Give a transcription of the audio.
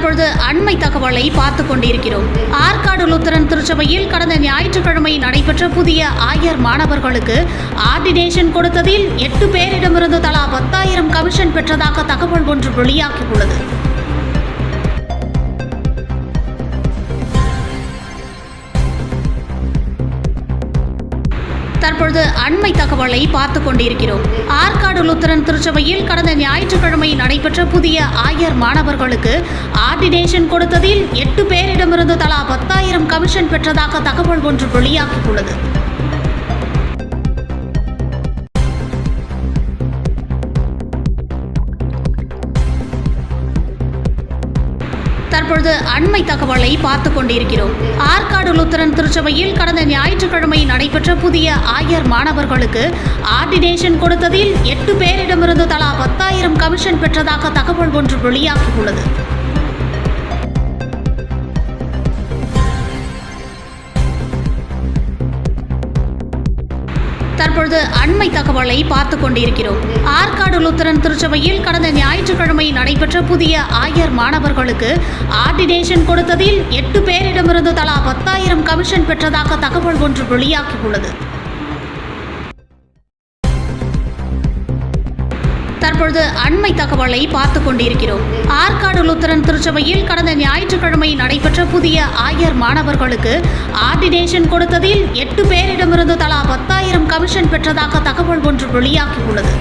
தற்பொழுது அண்மை தகவலை பார்த்துக் கொண்டிருக்கிறோம். ஆற்காடு லூத்தரன் திருச்சபையில் கடந்த ஞாயிற்றுக்கிழமை நடைபெற்ற புதிய ஆயர் மாணவர்களுக்கு ஆர்டினேஷன் கொடுத்ததில் 8 பேரிடமிருந்து தலா 10,000 கமிஷன் பெற்றதாக தகவல் ஒன்று வெளியாகியுள்ளது. தற்பொழுது அண்மை தகவலை பார்த்துக் கொண்டிருக்கிறோம். ஆற்காடு லூத்தரன் திருச்சபையில் கடந்த ஞாயிற்றுக்கிழமை நடைபெற்ற புதிய ஆயர் மாணவர்களுக்கு ஆர்டினேஷன் கொடுத்ததில் 8 பேரிடமிருந்து தலா 10,000 கமிஷன் பெற்றதாக தகவல் ஒன்று வெளியாகியுள்ளது. தற்பொழுது அண்மை தகவலை பார்த்துக் கொண்டிருக்கிறோம். ஆற்காடு லூத்தரன் திருச்சபையில் கடந்த ஞாயிற்றுக்கிழமை நடைபெற்ற புதிய ஆயர் மாணவர்களுக்கு ஆர்டினேஷன் கொடுத்ததில் 8 பேரிடமிருந்து தலா 10,000 கமிஷன் பெற்றதாக தகவல் ஒன்று வெளியாகியுள்ளது. தற்பொழுது அண்மை தகவலை பார்த்துக் கொண்டிருக்கிறோம். ஆற்காடு லூத்தரன் திருச்சபையில் கடந்த ஞாயிற்றுக்கிழமை நடைபெற்ற புதிய ஆயர் மாணவர்களுக்கு ஆர்டினேஷன் கொடுத்ததில் 8 பேரிடமிருந்து தலா 10,000 கமிஷன் பெற்றதாக தகவல் ஒன்று வெளியாகியுள்ளது. தற்பொழுது அண்மை தகவலை பார்த்துக் கொண்டிருக்கிறோம். ஆற்காடு லூத்தரன் திருச்சபையில் கடந்த ஞாயிற்றுக்கிழமை நடைபெற்ற புதிய ஆயர் மாணவர்களுக்கு ஆர்டினேஷன் கொடுத்ததில் 8 பேரிடமிருந்து தலா 10,000 கமிஷன் பெற்றதாக தகவல் ஒன்று வெளியாகியுள்ளது.